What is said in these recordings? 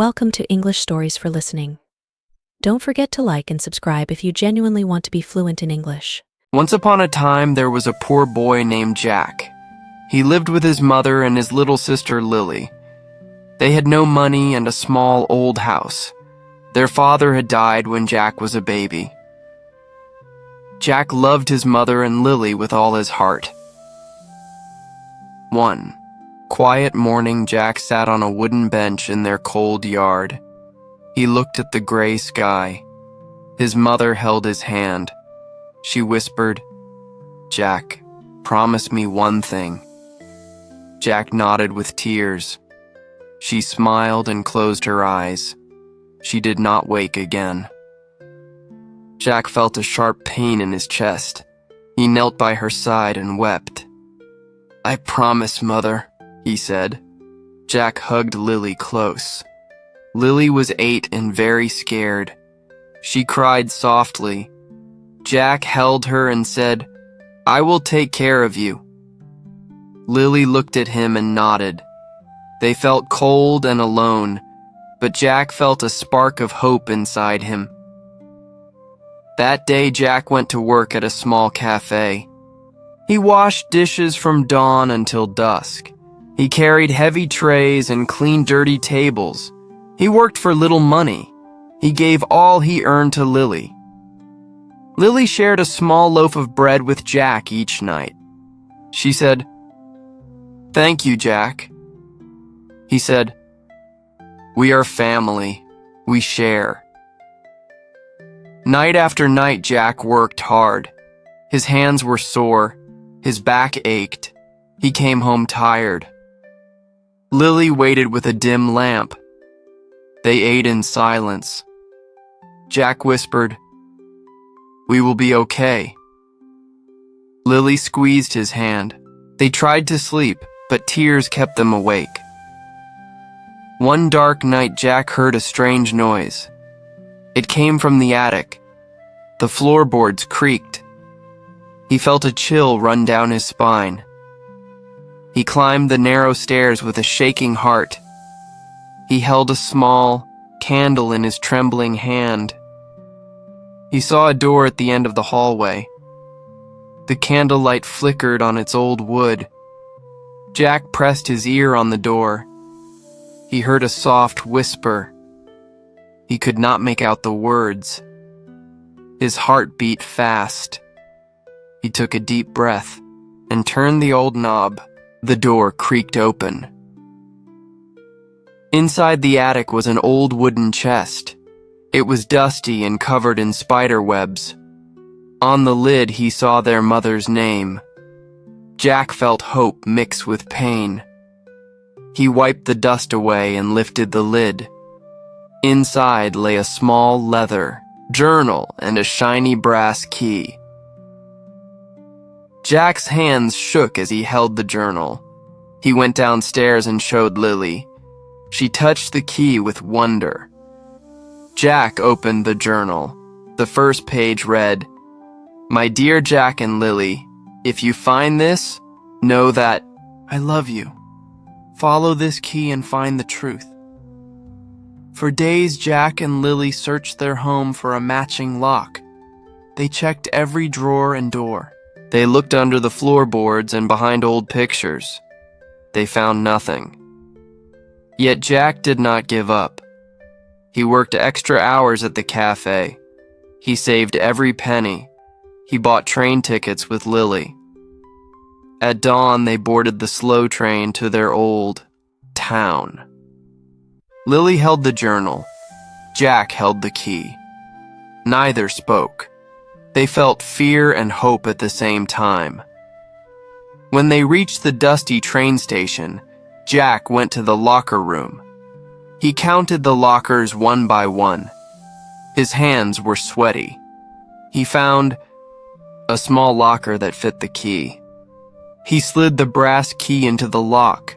Welcome to English Stories for Listening. Don't forget to like and subscribe if you genuinely want to be fluent in English. Once upon a time, there was a poor boy named Jack. He lived with his mother and his little sister Lily. They had no money and a small old house. Their father had died when Jack was a baby. Jack loved his mother and Lily with all his heart. One quiet morning, Jack sat on a wooden bench in their cold yard. He looked at the gray sky. His mother held his hand. She whispered, "Jack, promise me one thing." Jack nodded with tears. She smiled and closed her eyes. She did not wake again. Jack felt a sharp pain in his chest. He knelt by her side and wept. "I promise, Mother," he said. Jack hugged Lily close. Lily was 8 and very scared. She cried softly. Jack held her and said, "I will take care of you." Lily looked at him and nodded. They felt cold and alone, but Jack felt a spark of hope inside him. That day, Jack went to work at a small cafe. He washed dishes from dawn until dusk. He carried heavy trays and cleaned dirty tables. He worked for little money. He gave all he earned to Lily. Lily shared a small loaf of bread with Jack each night. She said, "Thank you, Jack." He said, "We are family. We share." Night after night, Jack worked hard. His hands were sore. His back ached. He came home tired. Lily waited with a dim lamp. They ate in silence. Jack whispered, "We will be okay." Lily squeezed his hand. They tried to sleep, but tears kept them awake. One dark night, Jack heard a strange noise. It came from the attic. The floorboards creaked. He felt a chill run down his spine. He climbed the narrow stairs with a shaking heart. He held a small candle in his trembling hand. He saw a door at the end of the hallway. The candlelight flickered on its old wood. Jack pressed his ear on the door. He heard a soft whisper. He could not make out the words. His heart beat fast. He took a deep breath and turned the old knob. The door creaked open. Inside the attic was an old wooden chest. It was dusty and covered in spider webs. On the lid, he saw their mother's name. Jack felt hope mixed with pain. He wiped the dust away and lifted the lid. Inside lay a small leather journal and a shiny brass key. Jack's hands shook as he held the journal. He went downstairs and showed Lily. She touched the key with wonder. Jack opened the journal. The first page read, "My dear Jack and Lily, if you find this, know that I love you. Follow this key and find the truth." For days, Jack and Lily searched their home for a matching lock. They checked every drawer and door. They looked under the floorboards and behind old pictures. They found nothing. Yet Jack did not give up. He worked extra hours at the cafe. He saved every penny. He bought train tickets with Lily. At dawn, they boarded the slow train to their old town. Lily held the journal. Jack held the key. Neither spoke. They felt fear and hope at the same time. When they reached the dusty train station, Jack went to the locker room. He counted the lockers one by one. His hands were sweaty. He found a small locker that fit the key. He slid the brass key into the lock.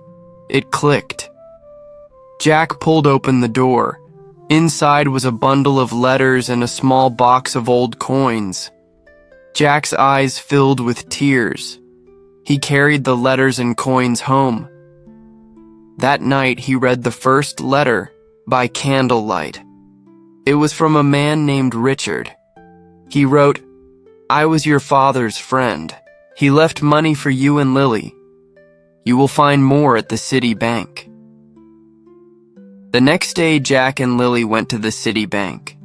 It clicked. Jack pulled open the door. Inside was a bundle of letters and a small box of old coins. Jack's eyes filled with tears. He carried the letters and coins home. That night, he read the first letter by candlelight. It was from a man named Richard. He wrote, "I was your father's friend. He left money for you and Lily. You will find more at the city bank." The next day, Jack and Lily went to the city bank.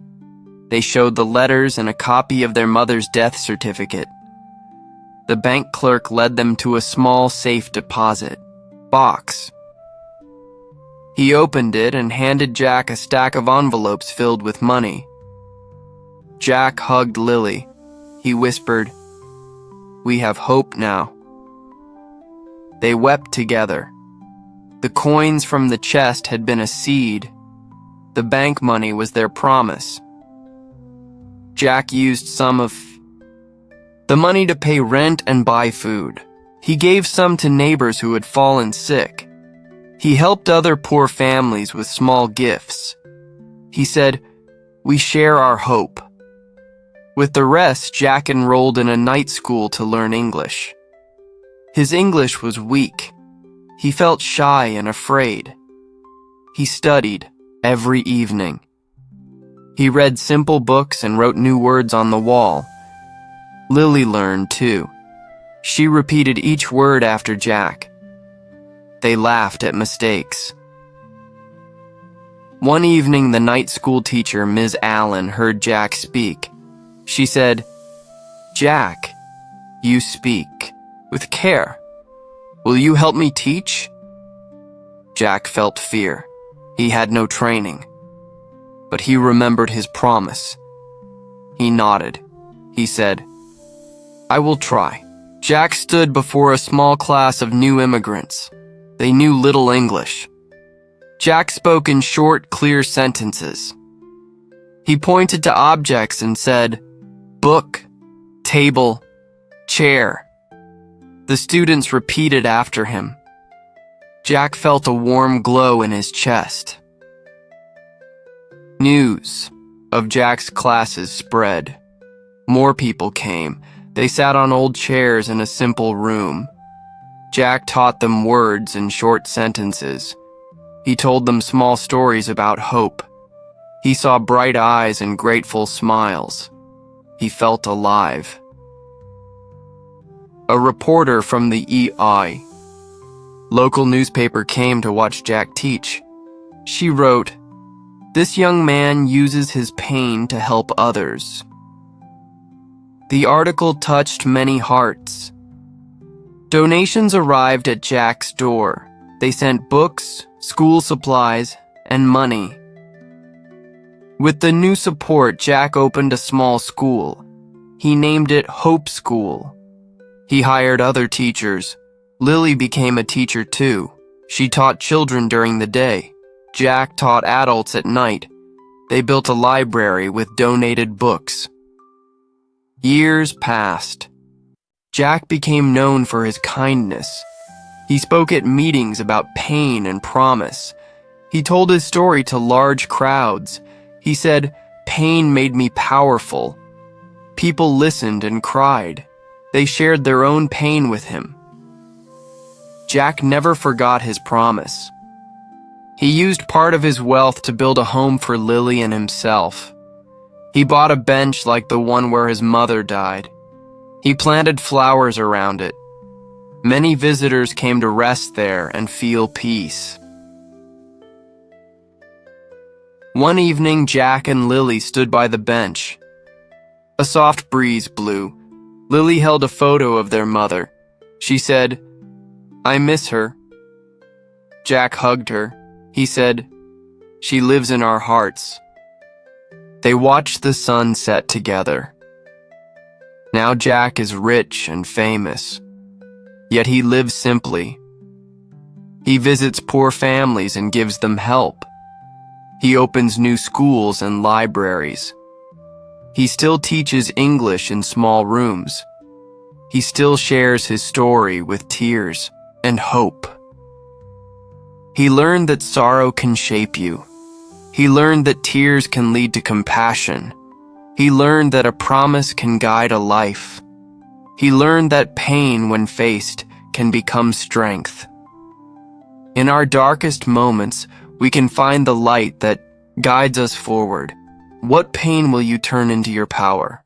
They showed the letters and a copy of their mother's death certificate. The bank clerk led them to a small safe deposit box. He opened it and handed Jack a stack of envelopes filled with money. Jack hugged Lily. He whispered, "We have hope now." They wept together. The coins from the chest had been a seed. The bank money was their promise. Jack used some of the money to pay rent and buy food. He gave some to neighbors who had fallen sick. He helped other poor families with small gifts. He said, "We share our hope." With the rest, Jack enrolled in a night school to learn English. His English was weak. He felt shy and afraid. He studied every evening. He read simple books and wrote new words on the wall. Lily learned too. She repeated each word after Jack. They laughed at mistakes. One evening, the night school teacher, Ms. Allen, heard Jack speak. She said, "Jack, you speak with care. Will you help me teach?" Jack felt fear. He had no training. But he remembered his promise. He nodded. He said, "I will try." Jack stood before a small class of new immigrants. They knew little English. Jack spoke in short, clear sentences. He pointed to objects and said, "Book, table, chair." The students repeated after him. Jack felt a warm glow in his chest. News of Jack's classes spread. More people came. They sat on old chairs in a simple room. Jack taught them words in short sentences. He told them small stories about hope. He saw bright eyes and grateful smiles. He felt alive. A reporter from the EI local newspaper came to watch Jack teach. She wrote, "This young man uses his pain to help others." The article touched many hearts. Donations arrived at Jack's door. They sent books, school supplies, and money. With the new support, Jack opened a small school. He named it Hope School. He hired other teachers. Lily became a teacher too. She taught children during the day. Jack taught adults at night. They built a library with donated books. Years passed. Jack became known for his kindness. He spoke at meetings about pain and promise. He told his story to large crowds. He said, "Pain made me powerful." People listened and cried. They shared their own pain with him. Jack never forgot his promise. He used part of his wealth to build a home for Lily and himself. He bought a bench like the one where his mother died. He planted flowers around it. Many visitors came to rest there and feel peace. One evening, Jack and Lily stood by the bench. A soft breeze blew. Lily held a photo of their mother. She said, "I miss her." Jack hugged her. He said, "She lives in our hearts." They watched the sun set together. Now Jack is rich and famous, yet he lives simply. He visits poor families and gives them help. He opens new schools and libraries. He still teaches English in small rooms. He still shares his story with tears and hope. He learned that sorrow can shape you. He learned that tears can lead to compassion. He learned that a promise can guide a life. He learned that pain, when faced, can become strength. In our darkest moments, we can find the light that guides us forward. What pain will you turn into your power?